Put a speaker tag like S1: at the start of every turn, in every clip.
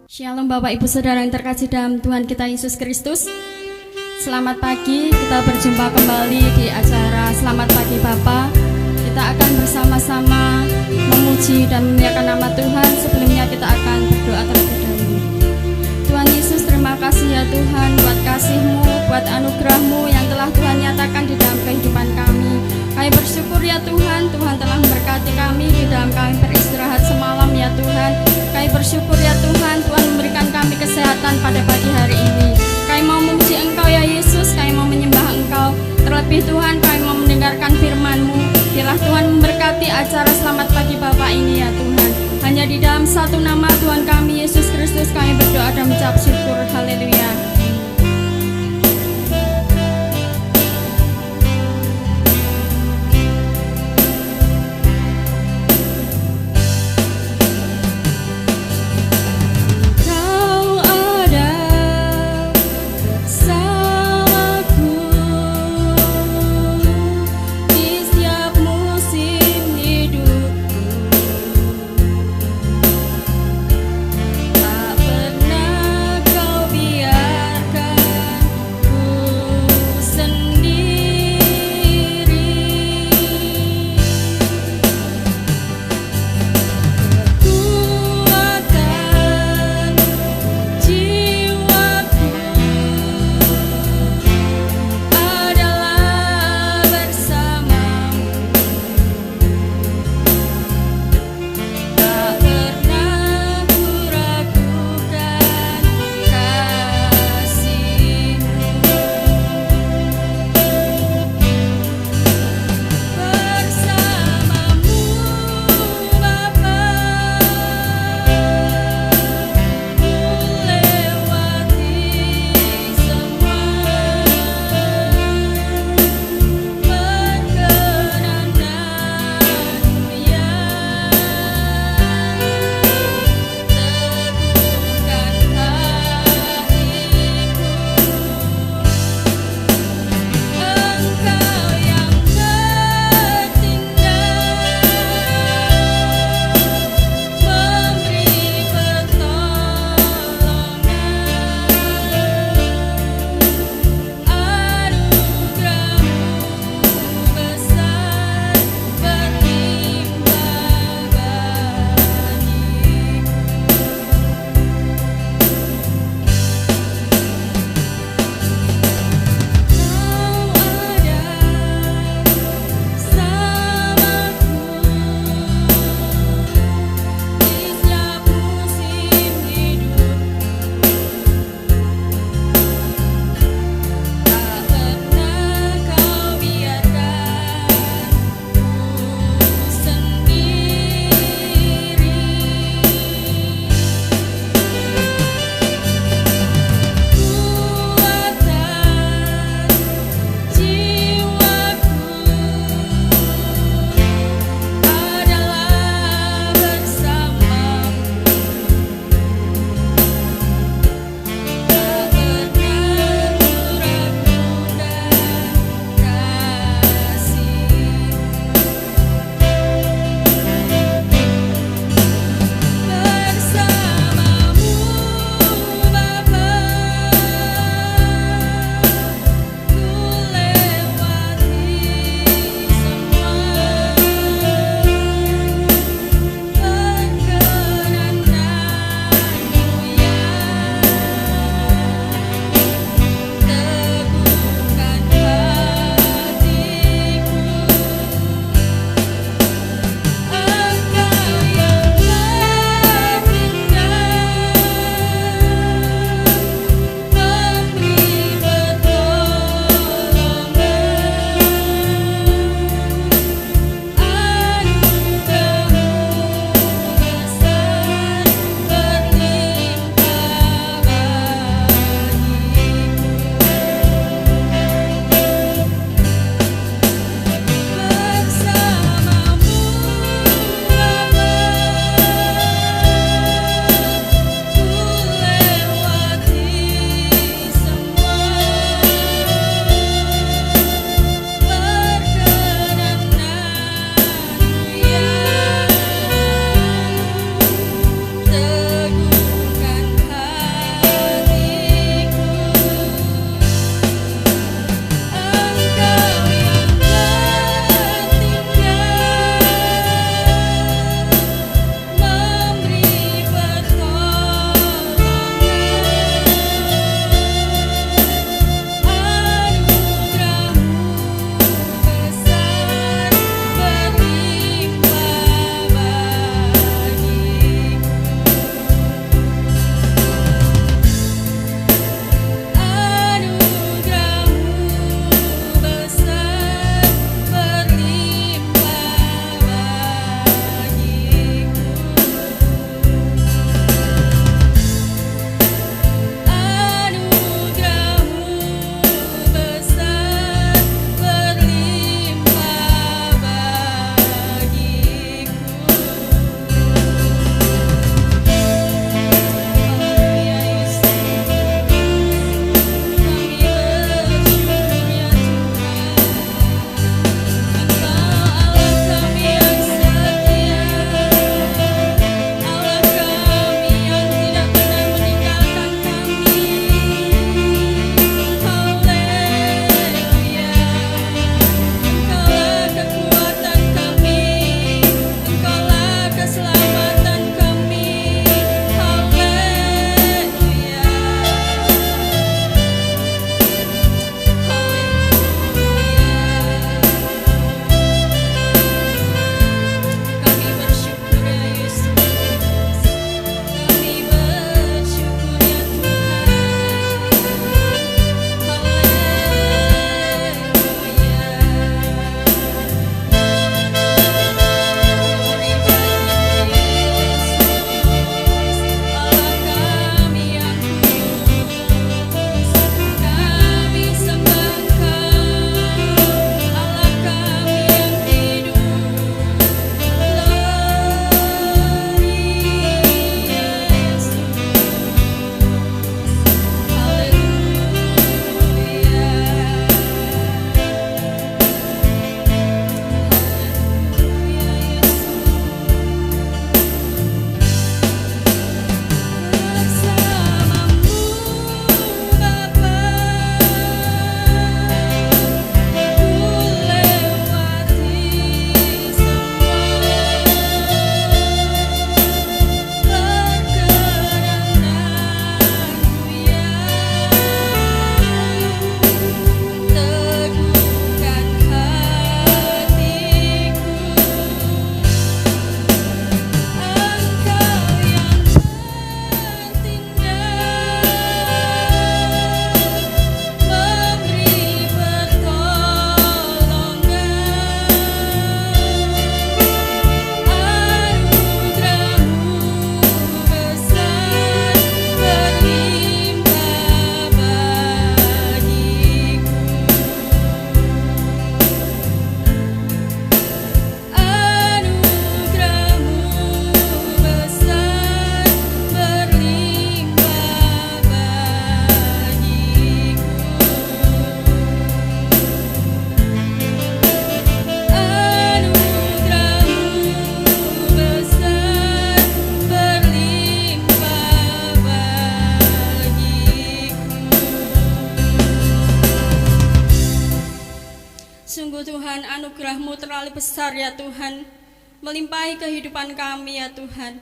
S1: Shalom Bapak Ibu Saudara yang terkasih dalam Tuhan kita Yesus Kristus. Selamat pagi, kita berjumpa kembali di acara Selamat Pagi Bapak. Kita akan bersama-sama memuji dan memuliakan nama Tuhan. Sebelumnya kita akan berdoa terlebih dahulu. Tuhan Yesus, terima kasih ya Tuhan buat kasih-Mu, buat anugerah-Mu yang telah Tuhan nyatakan di dalam kehidupan kami. Kami bersyukur ya Tuhan, Tuhan telah memberkati kami di dalam kami beristirahat semalam ya Tuhan. Kami bersyukur ya Tuhan, Tuhan memberikan kami kesehatan pada pagi hari ini. Kami mau memuji Engkau ya Yesus, kami mau menyembah Engkau. Terlebih Tuhan, kami mau mendengarkan firman-Mu. Biarlah Tuhan memberkati acara Selamat Pagi Bapak ini ya Tuhan. Hanya di dalam satu nama Tuhan kami Yesus Kristus kami berdoa dan mengucap syukur. Haleluya.
S2: Tak pernah kau biarkan
S1: Tuhan, anugerah-Mu terlalu besar ya Tuhan, melimpahi kehidupan kami ya Tuhan.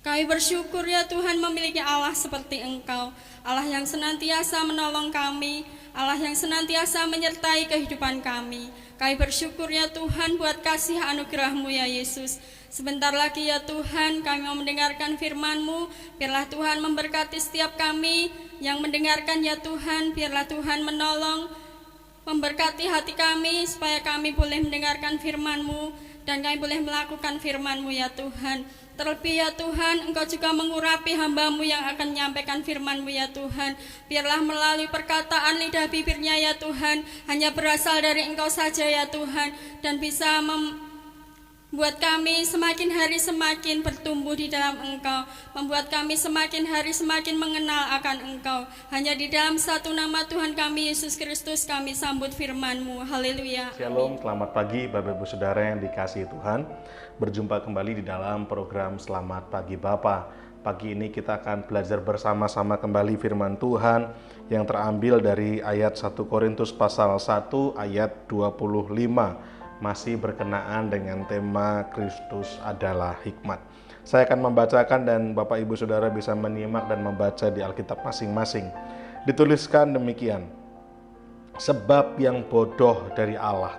S1: Kami bersyukur ya Tuhan memiliki Allah seperti Engkau, Allah yang senantiasa menolong kami, Allah yang senantiasa menyertai kehidupan kami. Kami bersyukur ya Tuhan buat kasih anugerah-Mu ya Yesus. Sebentar lagi ya Tuhan kami mau mendengarkan firman-Mu. Biarlah Tuhan memberkati setiap kami yang mendengarkan ya Tuhan. Biarlah Tuhan menolong, memberkati hati kami supaya kami boleh mendengarkan firman-Mu dan kami boleh melakukan firman-Mu ya Tuhan. Terlebih ya Tuhan, Engkau juga mengurapi hamba-Mu yang akan menyampaikan firman-Mu ya Tuhan. Biarlah melalui perkataan lidah bibirnya ya Tuhan, hanya berasal dari Engkau saja ya Tuhan, dan bisa membuat kami semakin hari semakin bertumbuh di dalam Engkau, membuat kami semakin hari semakin mengenal akan Engkau. Hanya di dalam satu nama Tuhan kami Yesus Kristus kami sambut firman-Mu. Haleluya.
S2: Shalom, selamat pagi Bapak Ibu Saudara yang dikasihi Tuhan. Berjumpa kembali di dalam program Selamat Pagi Bapa. Pagi ini kita akan belajar bersama-sama kembali firman Tuhan yang terambil dari ayat 1 Korintus pasal 1 ayat 25. Masih berkenaan dengan tema Kristus adalah hikmat. Saya akan membacakan dan Bapak Ibu Saudara bisa menyimak dan membaca di Alkitab masing-masing. Dituliskan demikian: sebab yang bodoh dari Allah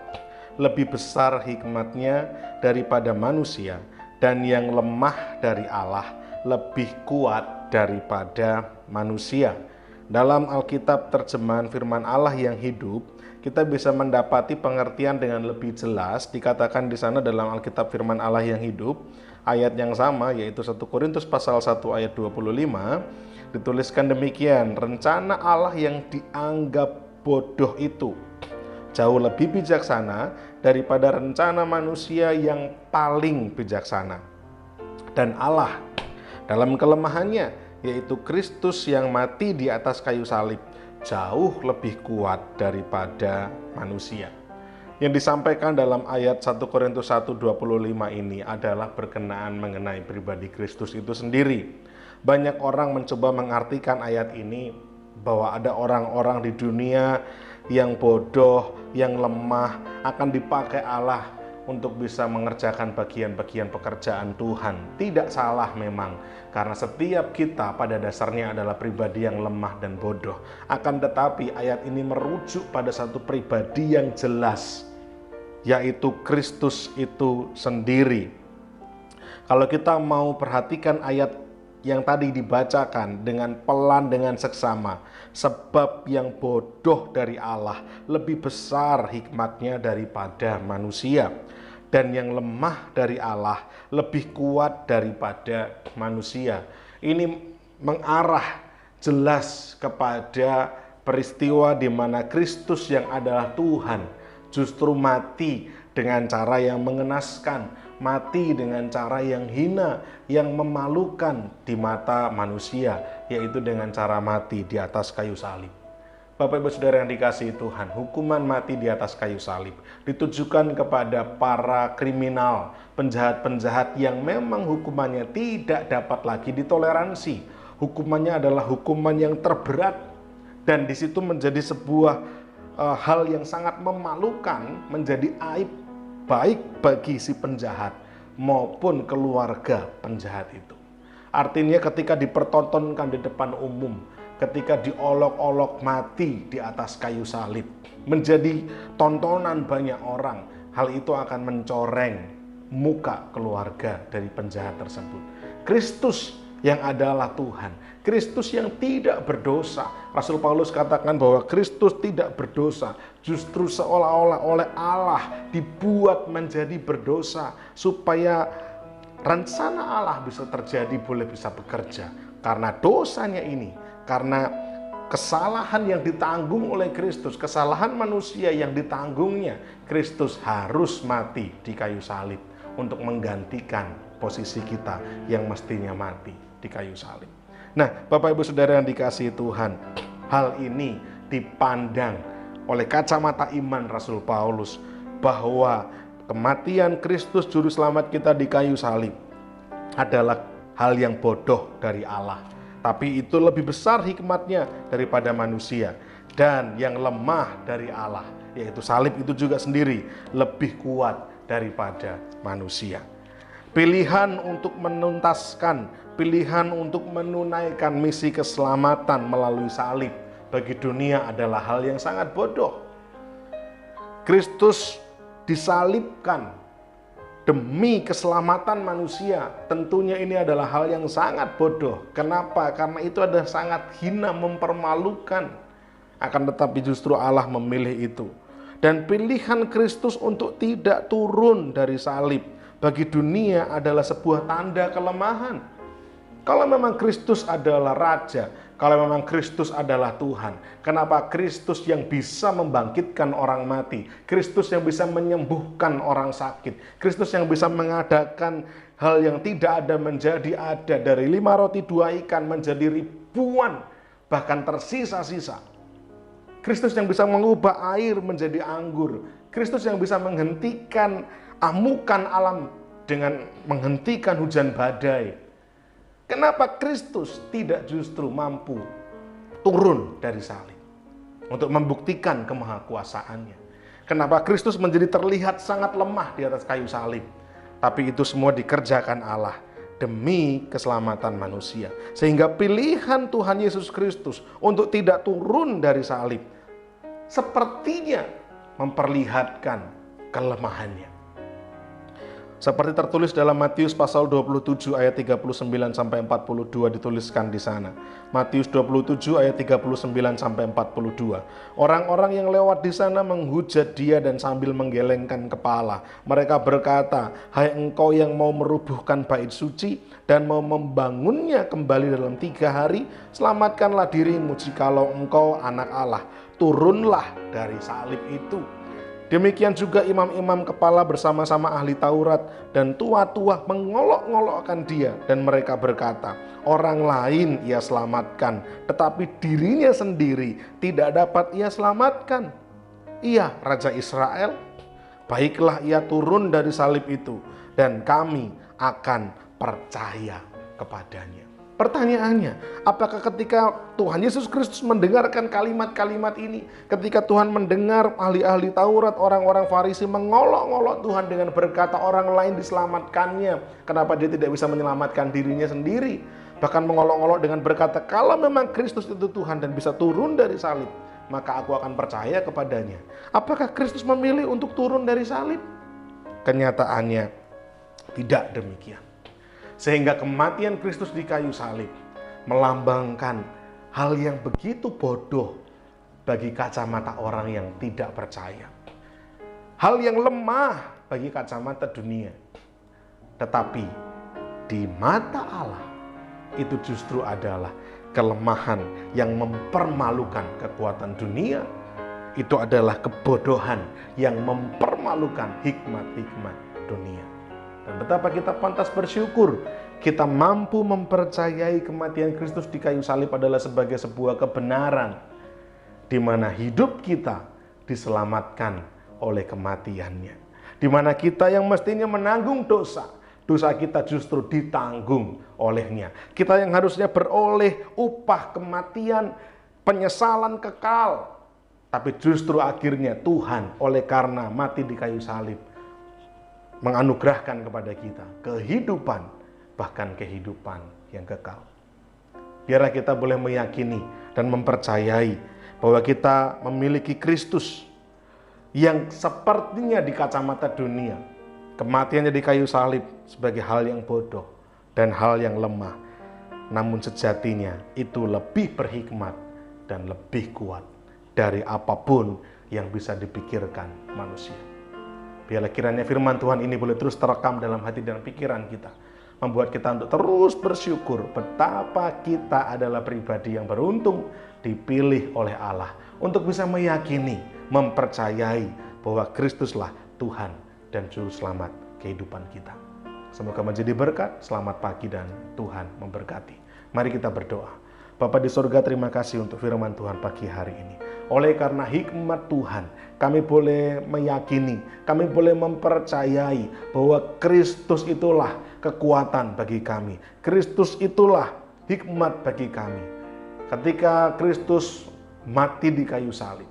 S2: lebih besar hikmatnya daripada manusia, dan yang lemah dari Allah lebih kuat daripada manusia. Dalam Alkitab terjemahan firman Allah yang hidup, kita bisa mendapati pengertian dengan lebih jelas. Dikatakan di sana dalam Alkitab firman Allah yang hidup, ayat yang sama yaitu 1 Korintus pasal 1 ayat 25, dituliskan demikian: rencana Allah yang dianggap bodoh itu jauh lebih bijaksana daripada rencana manusia yang paling bijaksana. Dan Allah dalam kelemahannya, yaitu Kristus yang mati di atas kayu salib, jauh lebih kuat daripada manusia. Yang disampaikan dalam ayat 1 Korintus 1:25 ini adalah berkenaan mengenai pribadi Kristus itu sendiri. Banyak orang mencoba mengartikan ayat ini bahwa ada orang-orang di dunia yang bodoh, yang lemah, akan dipakai Allah untuk bisa mengerjakan bagian-bagian pekerjaan Tuhan. Tidak salah memang, karena setiap kita pada dasarnya adalah pribadi yang lemah dan bodoh. Akan tetapi ayat ini merujuk pada satu pribadi yang jelas, yaitu Kristus itu sendiri. Kalau kita mau perhatikan ayat yang tadi dibacakan dengan pelan, dengan seksama, sebab yang bodoh dari Allah lebih besar hikmatnya daripada manusia, dan yang lemah dari Allah lebih kuat daripada manusia. Ini mengarah jelas kepada peristiwa di mana Kristus yang adalah Tuhan justru mati dengan cara yang mengenaskan, mati dengan cara yang hina, yang memalukan di mata manusia, yaitu dengan cara mati di atas kayu salib. Bapak Ibu Saudara yang dikasihi Tuhan, hukuman mati di atas kayu salib ditujukan kepada para kriminal, penjahat-penjahat yang memang hukumannya tidak dapat lagi ditoleransi. Hukumannya adalah hukuman yang terberat, dan di situ menjadi sebuah hal yang sangat memalukan, menjadi aib baik bagi si penjahat maupun keluarga penjahat itu. Artinya ketika dipertontonkan di depan umum, ketika diolok-olok mati di atas kayu salib, menjadi tontonan banyak orang, hal itu akan mencoreng muka keluarga dari penjahat tersebut. Kristus yang adalah Tuhan, Kristus yang tidak berdosa. Rasul Paulus katakan bahwa Kristus tidak berdosa, justru seolah-olah oleh Allah dibuat menjadi berdosa supaya rencana Allah bisa terjadi, boleh bisa bekerja. Karena dosanya ini, karena kesalahan yang ditanggung oleh Kristus, kesalahan manusia yang ditanggungnya, Kristus harus mati di kayu salib untuk menggantikan posisi kita yang mestinya mati di kayu salib. Nah, Bapak Ibu Saudara yang dikasihi Tuhan, hal ini dipandang oleh kacamata iman Rasul Paulus bahwa kematian Kristus juru selamat kita di kayu salib adalah hal yang bodoh dari Allah, tapi itu lebih besar hikmatnya daripada manusia. dan yang lemah dari Allah, yaitu salib itu juga sendiri lebih kuat daripada manusia. Pilihan untuk menuntaskan, pilihan untuk menunaikan misi keselamatan melalui salib bagi dunia adalah hal yang sangat bodoh. Kristus disalibkan demi keselamatan manusia. Tentunya ini adalah hal yang sangat bodoh. Kenapa? Karena itu adalah sangat hina, mempermalukan. Akan tetapi justru Allah memilih itu. Dan pilihan Kristus untuk tidak turun dari salib bagi dunia adalah sebuah tanda kelemahan. Kalau memang Kristus adalah Raja, kalau memang Kristus adalah Tuhan, kenapa Kristus yang bisa membangkitkan orang mati, Kristus yang bisa menyembuhkan orang sakit, Kristus yang bisa mengadakan hal yang tidak ada menjadi ada, dari 5 roti 2 ikan menjadi ribuan, bahkan tersisa-sisa. Kristus yang bisa mengubah air menjadi anggur, Kristus yang bisa menghentikan amukan alam dengan menghentikan hujan badai. Kenapa Kristus tidak justru mampu turun dari salib untuk membuktikan kemahakuasaannya? Kenapa Kristus menjadi terlihat sangat lemah di atas kayu salib? Tapi itu semua dikerjakan Allah demi keselamatan manusia. Sehingga pilihan Tuhan Yesus Kristus untuk tidak turun dari salib sepertinya memperlihatkan kelemahannya. Seperti tertulis dalam Matius pasal 27 ayat 39 sampai 42 dituliskan di sana. Matius 27 ayat 39 sampai 42. Orang-orang yang lewat di sana menghujat dia dan sambil menggelengkan kepala. Mereka berkata, "Hai engkau yang mau merubuhkan bait suci dan mau membangunnya kembali dalam 3 hari, selamatkanlah dirimu jikalau engkau anak Allah. Turunlah dari salib itu." Demikian juga imam-imam kepala bersama-sama ahli Taurat dan tua-tua mengolok-ngolokkan dia, dan mereka berkata, "Orang lain ia selamatkan, tetapi dirinya sendiri tidak dapat ia selamatkan. Ia Raja Israel, baiklah ia turun dari salib itu, dan kami akan percaya kepadanya." Pertanyaannya, apakah ketika Tuhan Yesus Kristus mendengarkan kalimat-kalimat ini, ketika Tuhan mendengar ahli-ahli Taurat, orang-orang Farisi mengolok-ngolok Tuhan dengan berkata orang lain diselamatkannya, kenapa dia tidak bisa menyelamatkan dirinya sendiri? Bahkan mengolok-ngolok dengan berkata, kalau memang Kristus itu Tuhan dan bisa turun dari salib, maka aku akan percaya kepadanya. Apakah Kristus memilih untuk turun dari salib? Kenyataannya tidak demikian. Sehingga kematian Kristus di kayu salib melambangkan hal yang begitu bodoh bagi kacamata orang yang tidak percaya. Hal yang lemah bagi kacamata dunia. Tetapi di mata Allah itu justru adalah kelemahan yang mempermalukan kekuatan dunia. Itu adalah kebodohan yang mempermalukan hikmat-hikmat dunia. Dan betapa kita pantas bersyukur kita mampu mempercayai kematian Kristus di kayu salib adalah sebagai sebuah kebenaran di mana hidup kita diselamatkan oleh kematiannya. Di mana kita yang mestinya menanggung dosa kita justru ditanggung olehnya. Kita yang harusnya beroleh upah kematian, penyesalan kekal, tapi justru akhirnya Tuhan oleh karena mati di kayu salib menganugerahkan kepada kita kehidupan, bahkan kehidupan yang kekal. Biarlah kita boleh meyakini dan mempercayai bahwa kita memiliki Kristus yang sepertinya di kacamata dunia, kematiannya di kayu salib sebagai hal yang bodoh dan hal yang lemah. Namun sejatinya itu lebih berhikmat dan lebih kuat dari apapun yang bisa dipikirkan manusia. Biarlah kiranya firman Tuhan ini boleh terus terekam dalam hati dan pikiran kita, membuat kita untuk terus bersyukur betapa kita adalah pribadi yang beruntung dipilih oleh Allah untuk bisa meyakini, mempercayai bahwa Kristuslah Tuhan dan Juru Selamat kehidupan kita. Semoga menjadi berkat. Selamat pagi dan Tuhan memberkati. Mari kita berdoa. Bapa di surga, terima kasih untuk firman Tuhan pagi hari ini. Oleh karena hikmat Tuhan, kami boleh meyakini, kami boleh mempercayai bahwa Kristus itulah kekuatan bagi kami. Kristus itulah hikmat bagi kami. Ketika Kristus mati di kayu salib.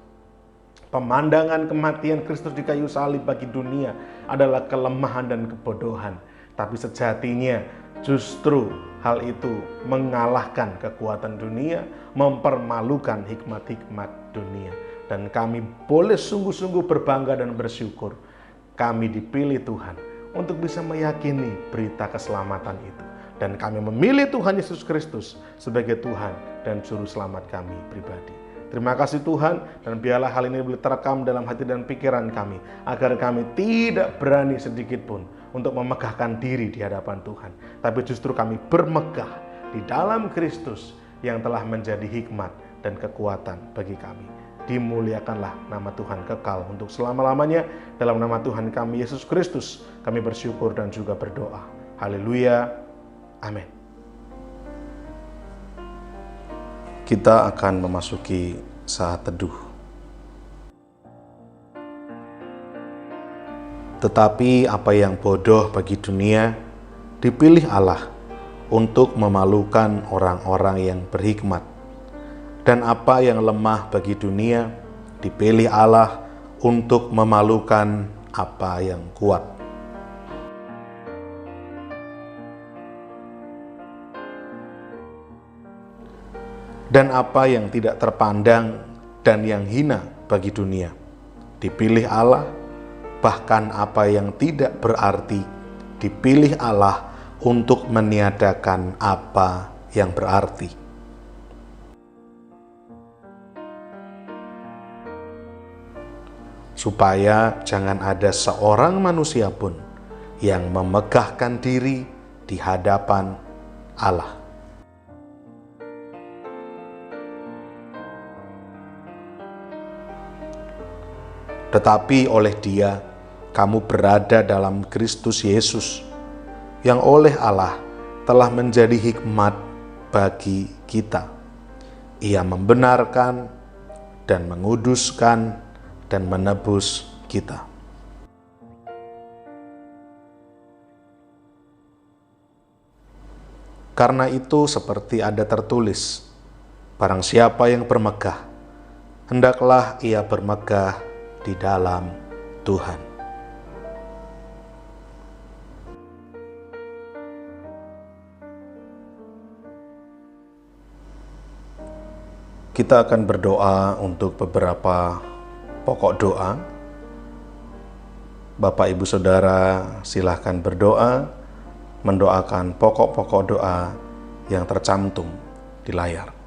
S2: Pemandangan kematian Kristus di kayu salib bagi dunia adalah kelemahan dan kebodohan. Tapi sejatinya justru hal itu mengalahkan kekuatan dunia, mempermalukan hikmat-hikmat dunia. Dan kami boleh sungguh-sungguh berbangga dan bersyukur kami dipilih Tuhan untuk bisa meyakini berita keselamatan itu. Dan kami memilih Tuhan Yesus Kristus sebagai Tuhan dan Juru Selamat kami pribadi. Terima kasih Tuhan, dan biarlah hal ini boleh terekam dalam hati dan pikiran kami, agar kami tidak berani sedikit pun untuk memegahkan diri di hadapan Tuhan. Tapi justru kami bermegah di dalam Kristus yang telah menjadi hikmat dan kekuatan bagi kami. Dimuliakanlah nama Tuhan kekal untuk selama-lamanya. Dalam nama Tuhan kami Yesus Kristus kami bersyukur dan juga berdoa. Haleluya. Amin. Kita akan memasuki saat teduh. Tetapi apa yang bodoh bagi dunia dipilih Allah untuk memalukan orang-orang yang berhikmat. Dan apa yang lemah bagi dunia dipilih Allah untuk memalukan apa yang kuat. Dan apa yang tidak terpandang dan yang hina bagi dunia dipilih Allah, bahkan apa yang tidak berarti dipilih Allah untuk meniadakan apa yang berarti. Supaya jangan ada seorang manusia pun yang memegahkan diri di hadapan Allah. Tetapi oleh Dia, kamu berada dalam Kristus Yesus, yang oleh Allah telah menjadi hikmat bagi kita. Ia membenarkan dan menguduskan dan menebus kita. Karena itu seperti ada tertulis, barang siapa yang bermegah, hendaklah ia bermegah di dalam Tuhan. Kita akan berdoa untuk beberapa pokok doa. Bapak Ibu Saudara silahkan berdoa, mendoakan pokok-pokok doa yang tercantum di layar.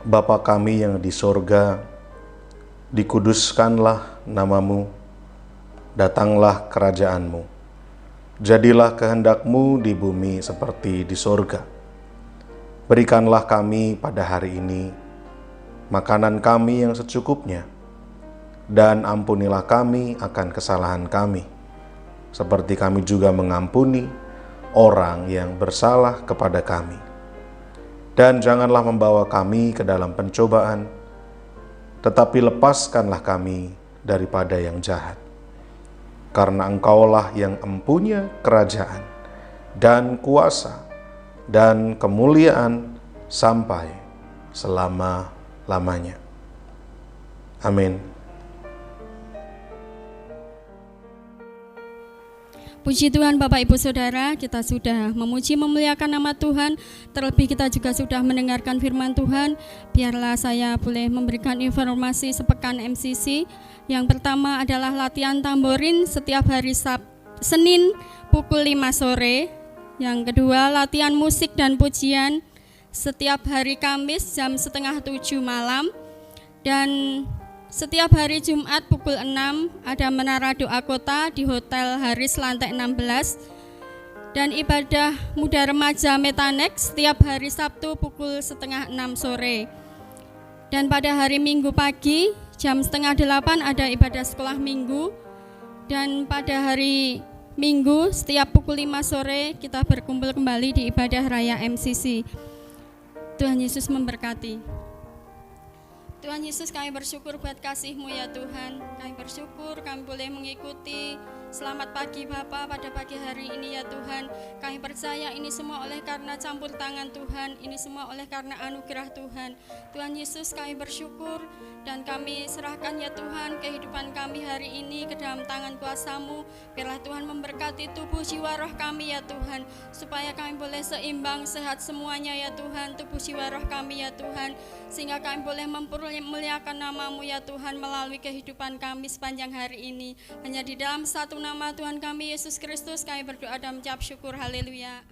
S2: Bapa kami yang di sorga, dikuduskanlah namamu, datanglah kerajaanmu, jadilah kehendakmu di bumi seperti di sorga. Berikanlah kami pada hari ini makanan kami yang secukupnya, dan ampunilah kami akan kesalahan kami, seperti kami juga mengampuni orang yang bersalah kepada kami. Dan janganlah membawa kami ke dalam pencobaan, tetapi lepaskanlah kami daripada yang jahat. Karena Engkaulah yang empunya kerajaan dan kuasa dan kemuliaan sampai selama-lamanya. Amin.
S1: Puji Tuhan Bapak Ibu Saudara, kita sudah memuji memuliakan nama Tuhan. Terlebih kita juga sudah mendengarkan firman Tuhan. Biarlah saya boleh memberikan informasi sepekan MCC. Yang pertama adalah latihan tamborin setiap hari Senin pukul 5 sore. Yang kedua latihan musik dan pujian setiap hari Kamis jam 6:30 malam. Dan setiap hari Jumat pukul 6 ada menara doa kota di Hotel Haris lantai 16. Dan ibadah muda remaja Metanex setiap hari Sabtu pukul 5:30 sore. Dan pada hari Minggu pagi jam 7:30 ada ibadah sekolah minggu. Dan pada hari Minggu setiap pukul 5 sore kita berkumpul kembali di ibadah raya MCC. Tuhan Yesus memberkati. Tuhan Yesus, kami bersyukur buat kasih-Mu ya Tuhan. Kami bersyukur kami boleh mengikuti Selamat Pagi Bapa pada pagi hari ini ya Tuhan. Kami percaya ini semua oleh karena campur tangan Tuhan, ini semua oleh karena anugerah Tuhan. Tuhan Yesus, kami bersyukur dan kami serahkan ya Tuhan kehidupan kami hari ini ke dalam tangan kuasa-Mu. Biarlah Tuhan memberkati tubuh jiwa roh kami ya Tuhan, supaya kami boleh seimbang, sehat semuanya ya Tuhan, tubuh jiwa roh kami ya Tuhan, sehingga kami boleh memuliakan nama-Mu ya Tuhan melalui kehidupan kami sepanjang hari ini. Hanya di dalam satu nama Tuhan kami Yesus Kristus kami berdoa dan mengucap syukur. Haleluya.